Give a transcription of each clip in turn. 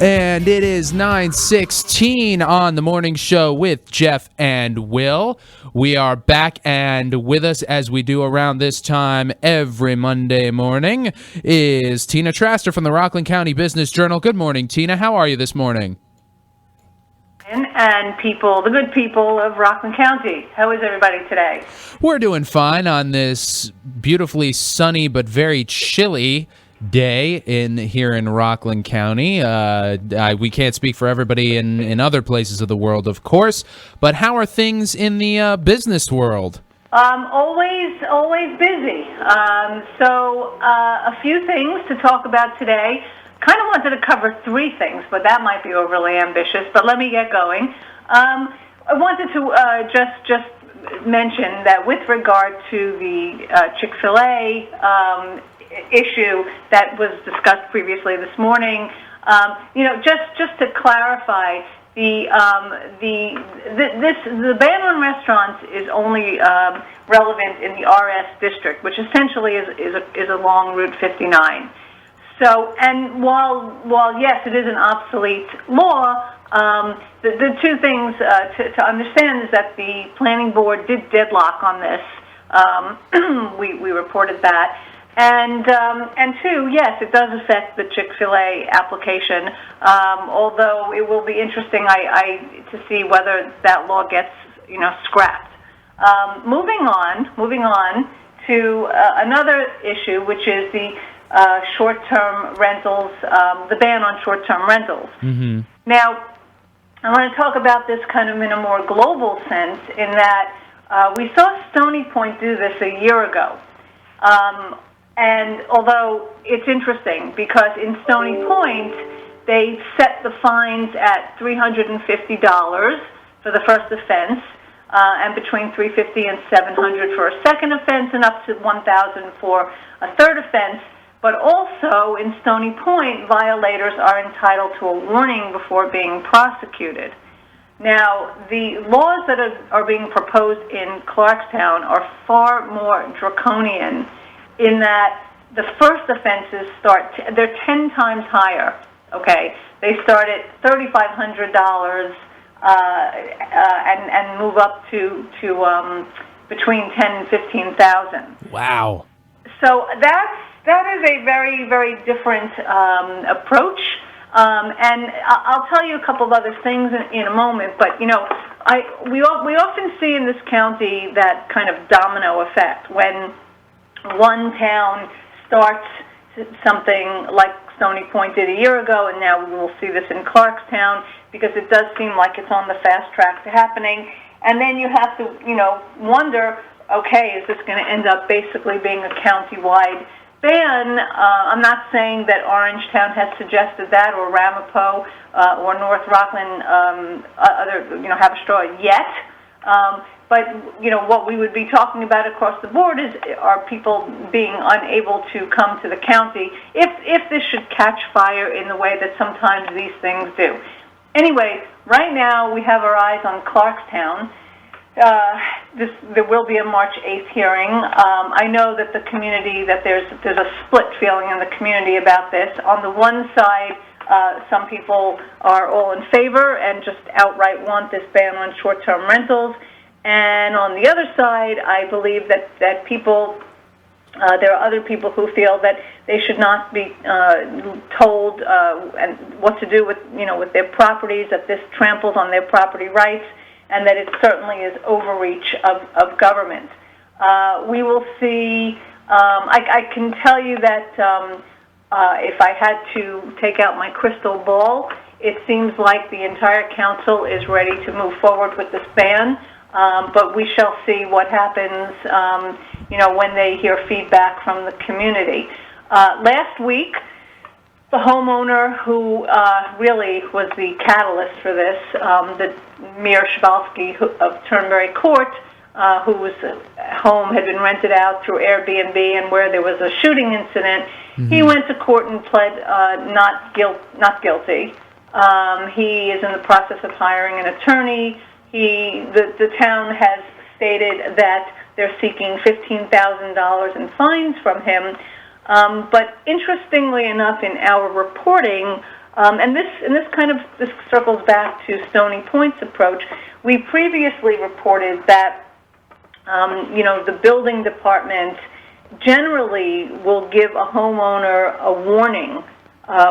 And it is 9:16 on the morning show with Jeff and Will. We are back, and with us as we do around this time every Monday morning is Tina Traster from the Rockland County Business Journal. Good morning, Tina. How are you this morning? And people, the good people of Rockland County. How is everybody today? We're doing fine on this beautifully sunny but very chilly day here in Rockland County. We can't speak for everybody in other places of the world, of course, but how are things in the business world? Always busy. A few things to talk about today. Kind of wanted to cover three things, but that might be overly ambitious, but let me get going. I wanted to just mention that with regard to the Chick-fil-A issue that was discussed previously this morning, just to clarify, the ban on restaurants is only relevant in the RS district, which essentially is along Route 59. So, and while yes, it is an obsolete law, the two things to understand is that the planning board did deadlock on this. We reported that. And two, yes, it does affect the Chick-fil-A application, although it will be interesting to see whether that law gets scrapped. Moving on to another issue, which is the short-term rentals, the ban on short-term rentals. Mm-hmm. Now, I want to talk about this kind of in a more global sense, in that we saw Stony Point do this a year ago. And although it's interesting, because in Stony Point, they set the fines at $350 for the first offense, and between $350 and $700 for a second offense, and up to $1,000 for a third offense. But also, in Stony Point, violators are entitled to a warning before being prosecuted. Now, the laws that are being proposed in Clarkstown are far more draconian, in that the first offenses they're 10 times higher, okay? They start at $3,500 and move up to between $10,000 and $15,000. Wow. So that is a very, very different approach. And I'll tell you a couple of other things in a moment, but we often see in this county that kind of domino effect when one town starts something like Stony Point did a year ago, and now we will see this in Clarkstown, because it does seem like it's on the fast track to happening. And then you have to, wonder, okay, is this going to end up basically being a county-wide ban? I'm not saying that Orangetown has suggested that, or Ramapo, or North Rockland, Haverstraw yet. But what we would be talking about across the board are people being unable to come to the county if this should catch fire in the way that sometimes these things do. Anyway, right now we have our eyes on Clarkstown. There will be a March 8th hearing. I know that the community, that there's a split feeling in the community about this. On the one side, some people are all in favor and just outright want this ban on short-term rentals. And on the other side, I believe that people, there are other people who feel that they should not be told and what to do with their properties, that this tramples on their property rights, and that it certainly is overreach of government. We will see. I can tell you that if I had to take out my crystal ball, it seems like the entire council is ready to move forward with this ban. But we shall see what happens, when they hear feedback from the community. Last week, the homeowner who really was the catalyst for this, the Mir Shvalsky of Turnberry Court, whose home had been rented out through Airbnb and where there was a shooting incident, mm-hmm. He went to court and pled not guilty. He is in the process of hiring an attorney. The town has stated that they're seeking $15,000 in fines from him. But interestingly enough, in our reporting, And this circles back to Stony Point's approach. We previously reported that the building department generally will give a homeowner a warning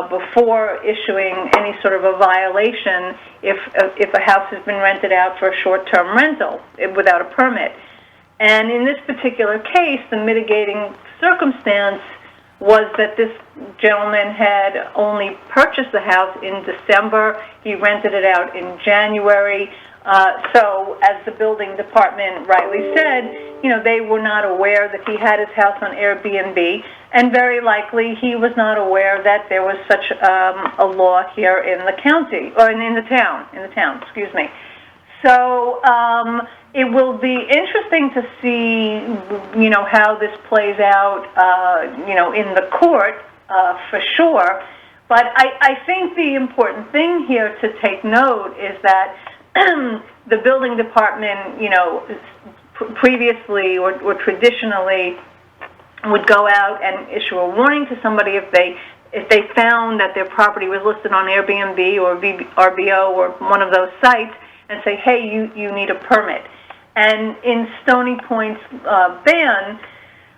before issuing any sort of a violation if a house has been rented out for a short-term rental without a permit. And in this particular case, the mitigating circumstance was that this gentleman had only purchased the house in December. He rented it out in January. So, as the building department rightly said, they were not aware that he had his house on Airbnb, and very likely he was not aware that there was such a law here in the county, or in the town, excuse me. So, it will be interesting to see, how this plays out, in the court, for sure. But I think the important thing here to take note is that the building department, previously or traditionally would go out and issue a warning to somebody if they found that their property was listed on Airbnb or VRBO or one of those sites, and say, hey, you need a permit. And in Stony Point's ban,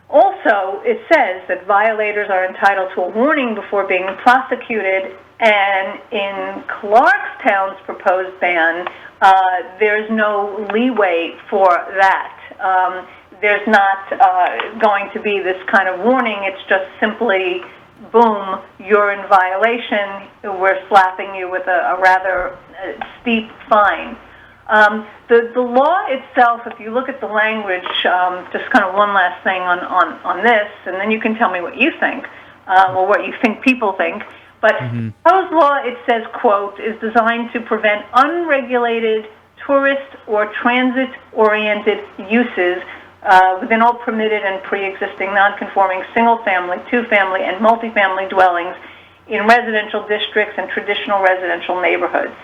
also it says that violators are entitled to a warning before being prosecuted. And in Clarkstown's proposed ban, there's no leeway for that. There's not going to be this kind of warning. It's just simply, boom, you're in violation. We're slapping you with a rather steep fine. The law itself, if you look at the language, just kind of one last thing on this, and then you can tell me what you think, or what you think people think. But proposed law, it says, quote, is designed to prevent unregulated tourist or transit-oriented uses within all permitted and pre-existing non-conforming single-family, two-family, and multifamily dwellings in residential districts and traditional residential neighborhoods.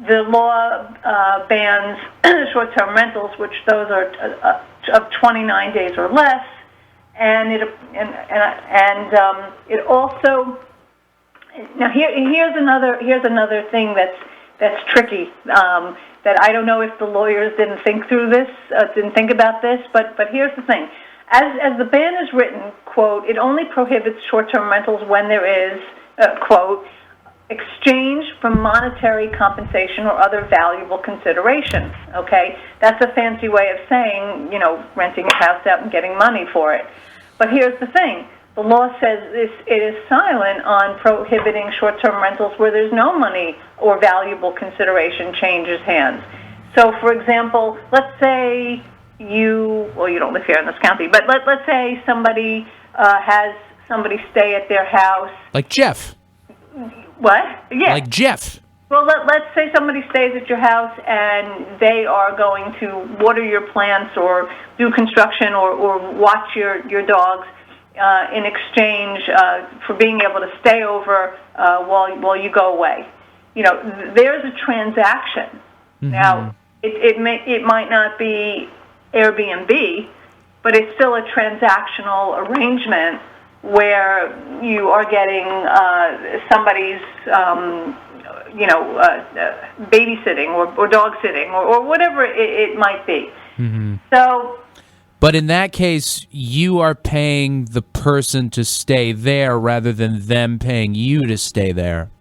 The law bans short-term rentals, which those are of 29 days or less. And it also here's another thing that's tricky, that I don't know if the lawyers didn't think about this, but here's the thing: as the ban is written, quote, it only prohibits short-term rentals when there is, quote, exchange for monetary compensation or other valuable consideration. Okay, that's a fancy way of saying, renting a house out and getting money for it. But here's the thing. The law says it is silent on prohibiting short-term rentals where there's no money or valuable consideration changes hands. So, for example, let's say you don't live here in this county, but let's say somebody has somebody stay at their house. Like Jeff. What? Yeah. Like Jeff. Well, let's say somebody stays at your house and they are going to water your plants or do construction or watch your dogs in exchange for being able to stay over while you go away. There's a transaction. Mm-hmm. Now, it might not be Airbnb, but it's still a transactional arrangement where you are getting somebody's babysitting or dog sitting or whatever it might be. Mm-hmm. So, but in that case, you are paying the person to stay there rather than them paying you to stay there.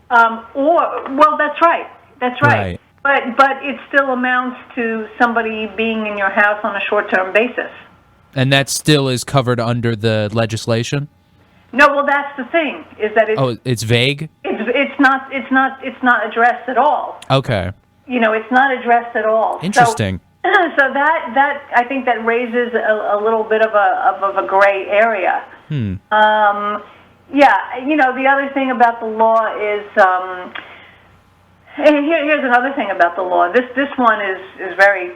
That's right. That's right. But it still amounts to somebody being in your house on a short-term basis. And that still is covered under the legislation? No, well, that's the thing, is that it's vague? It's not addressed at all. Okay. It's not addressed at all. Interesting. So that I think that raises a little bit of a gray area. The other thing about the law is here's another thing about the law. This one is very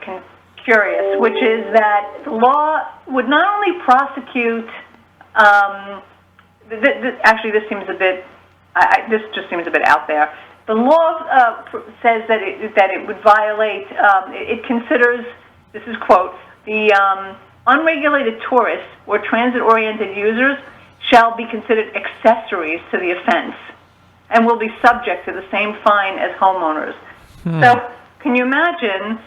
curious, which is that the law would not only prosecute. Actually, this seems a bit. This just seems a bit out there. The law says that it would violate. It considers, this is quote, the unregulated tourists or transit-oriented users shall be considered accessories to the offense and will be subject to the same fine as homeowners. So can you imagine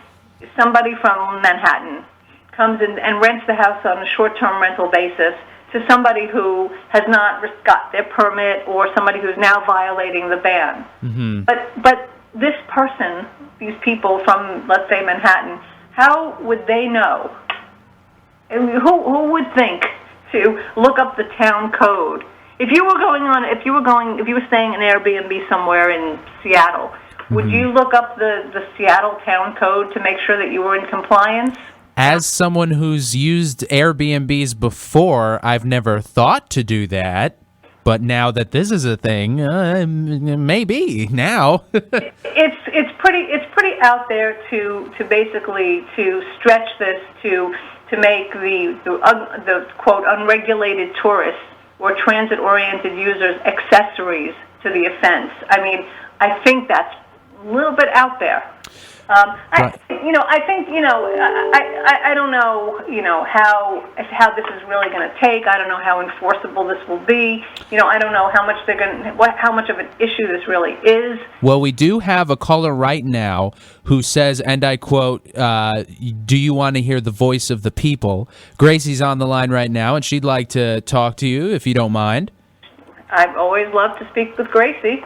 somebody from Manhattan comes in and rents the house on a short-term rental basis to somebody who has not got their permit or somebody who's now violating the ban? But this person, these people from, let's say, Manhattan, how would they know? Who would think to look up the town code? If you were staying in Airbnb somewhere in Seattle, would you look up the Seattle town code to make sure that you were in compliance? As someone who's used Airbnbs before, I've never thought to do that. But now that this is a thing, maybe now. it's pretty out there to basically to stretch this to make the quote unregulated tourists or transit-oriented users accessories to the offense. I mean, I think that's a little bit out there. I don't know, how this is really going to take. I don't know how enforceable this will be. I don't know how much of an issue this really is. Well, we do have a caller right now who says, and I quote, "Do you want to hear the voice of the people?" Gracie's on the line right now, and she'd like to talk to you if you don't mind. I've always loved to speak with Gracie.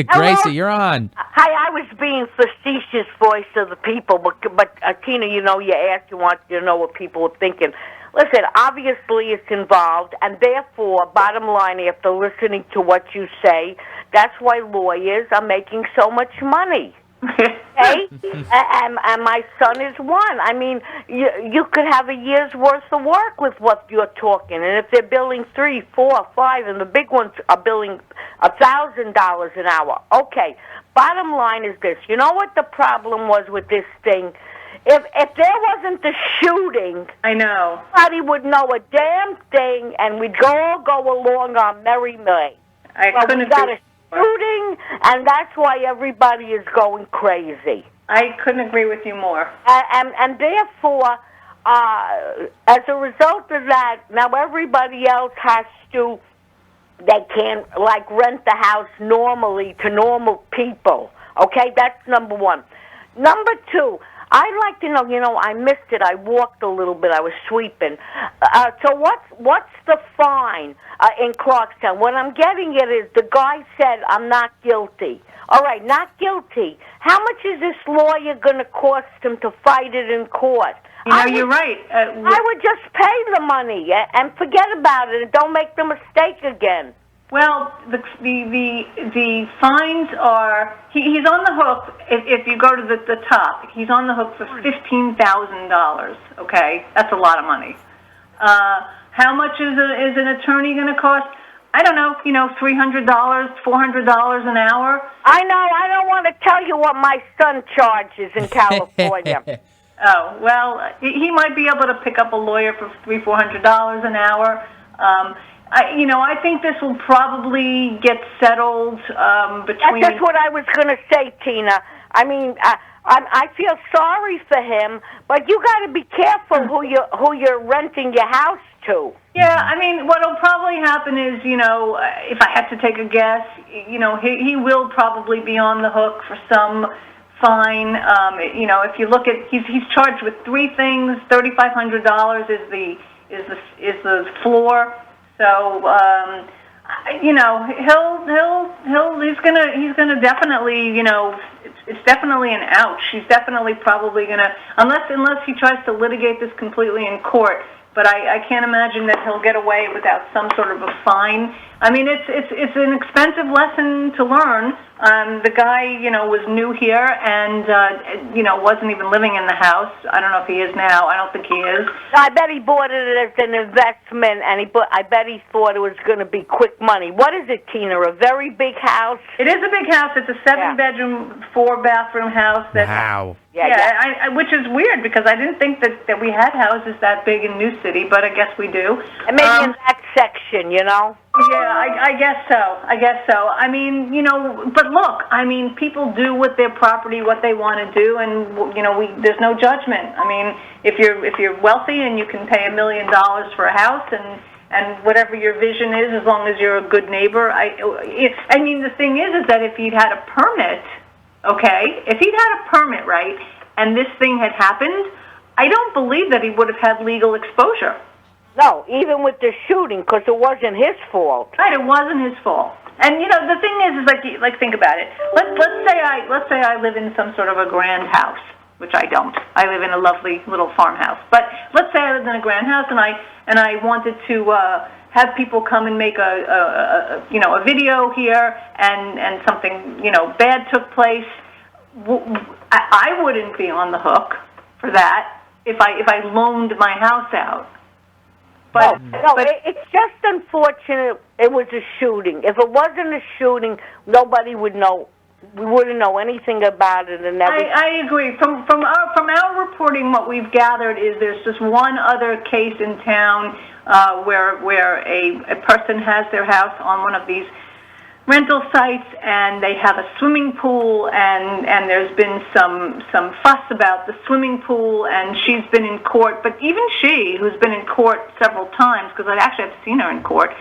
Gracie, you're on. Hi, I was being facetious, voice of the people, but Tina, you asked, you want to know what people are thinking. Listen, obviously it's involved, and therefore, bottom line, after listening to what you say, that's why lawyers are making so much money. Okay? and my son is one. I mean, you could have a year's worth of work with what you're talking. And if they're billing $3, $4, $5, and the big ones are billing $1,000 an hour. Okay, bottom line is this. You know what the problem was with this thing? If there wasn't the shooting, I know, nobody would know a damn thing, and we'd all go along our merry way. I couldn't agree. Shooting, and that's why everybody is going crazy. I couldn't agree with you more. And therefore, as a result of that, now everybody else has to, they can't, rent the house normally to normal people. Okay, that's number one. Number two, I'd like to know, I missed it. I walked a little bit. I was sweeping. So what's the fine in Clarkstown? What I'm getting at is the guy said, I'm not guilty. All right, not guilty. How much is this lawyer going to cost him to fight it in court? You're right. I would just pay the money and forget about it and don't make the mistake again. Well, the fines are, he's on the hook, if you go to the top, he's on the hook for $15,000, okay? That's a lot of money. How much is an attorney going to cost? I don't know, $300, $400 an hour? I know, I don't want to tell you what my son charges in California. Oh, well, he might be able to pick up a lawyer for $300, $400 an hour. I think this will probably get settled between... That's what I was going to say, Tina. I mean, I feel sorry for him, but you got to be careful who you're renting your house to. Yeah, I mean, what'll probably happen is, if I had to take a guess, he will probably be on the hook for some fine. If you look at, he's charged with three things. $3,500 is the floor. So, he's gonna definitely, it's definitely an ouch. He's definitely probably gonna, unless he tries to litigate this completely in court. But I can't imagine that he'll get away without some sort of a fine. I mean, it's an expensive lesson to learn. The guy, was new here and, wasn't even living in the house. I don't know if he is now. I don't think he is. I bet he bought it as an investment, and I bet he thought it was going to be quick money. What is it, Tina? A very big house? It is a big house. It's a 7-bedroom, 4-bathroom house. Wow. Yeah. Which is weird because I didn't think that we had houses that big in New City, but I guess we do. And maybe in that section, Yeah, I guess so. I mean, but look, I mean, people do with their property what they want to do, and there's no judgment. I mean, if you're wealthy and you can pay $1 million for a house, and whatever your vision is, as long as you're a good neighbor. I mean, the thing is that if he'd had a permit, okay, if he'd had a permit, right, and this thing had happened, I don't believe that he would have had legal exposure. No, even with the shooting, because it wasn't his fault. Right, it wasn't his fault. And the thing is like think about it. Let's say I live in some sort of a grand house, which I don't. I live in a lovely little farmhouse. But let's say I lived in a grand house, and I wanted to have people come and make a video here, and something bad took place. I wouldn't be on the hook for that if I loaned my house out. But it's just unfortunate it was a shooting. If it wasn't a shooting, nobody would know. We wouldn't know anything about it. And I agree. From our reporting, what we've gathered is there's just one other case in town where a person has their house on one of these rental sites, and they have a swimming pool, and there's been some fuss about the swimming pool, and she's been in court. But even she, who's been in court several times, because I actually have seen her in court,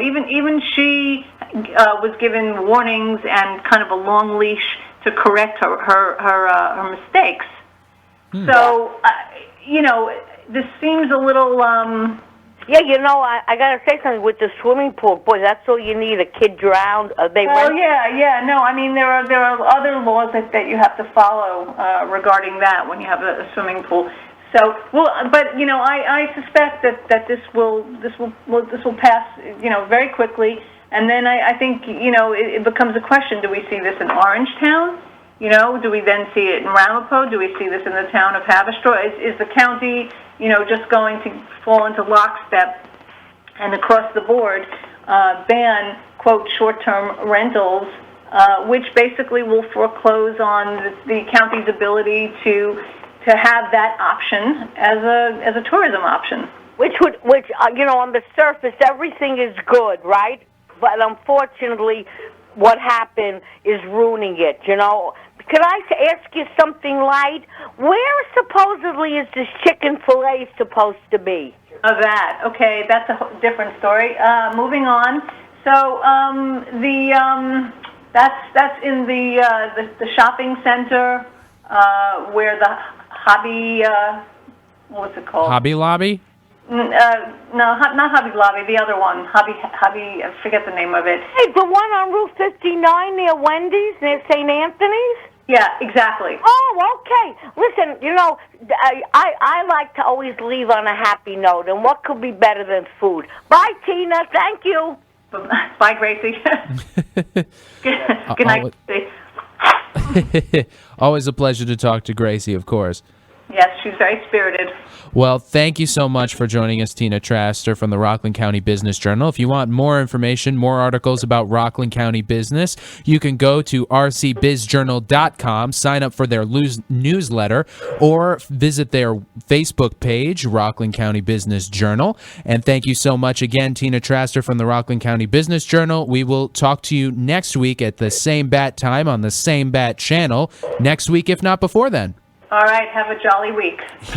even she was given warnings and kind of a long leash to correct her mistakes. So this seems a little. Yeah, I gotta say something with the swimming pool. Boy, that's all you need. A kid drowned. Yeah. No, I mean there are other laws that you have to follow regarding that when you have a swimming pool. So, but I suspect that this will pass very quickly, and then I think it becomes a question: do we see this in Orangetown? Do we then see it in Ramapo? Do we see this in the town of Haverstraw? Is the county just going to fall into lockstep and across the board ban, quote, short-term rentals, which basically will foreclose on the county's ability to have that option as a tourism option? Which on the surface, everything is good, right? But unfortunately, what happened is ruining it, Could I ask you something light? Where supposedly is this chicken fillet supposed to be? Oh, that. Okay, that's a different story. Moving on. So that's in the shopping center where the Hobby what's it called? Hobby Lobby? No, not Hobby Lobby. The other one, Hobby. I forget the name of it. Hey, the one on Route 59 near Wendy's, near St. Anthony's. Yeah, exactly. Oh, okay. Listen, I like to always leave on a happy note, and what could be better than food? Bye, Tina. Thank you. Bye, Gracie. Good night, Gracie. Always a pleasure to talk to Gracie, of course. Yes, she's very spirited. Well, thank you so much for joining us, Tina Traster from the Rockland County Business Journal. If you want more information, more articles about Rockland County business, you can go to rcbizjournal.com, sign up for their newsletter, or visit their Facebook page, Rockland County Business Journal. And thank you so much again, Tina Traster from the Rockland County Business Journal. We will talk to you next week at the same bat time on the same bat channel. Next week, if not before then. All right, have a jolly week.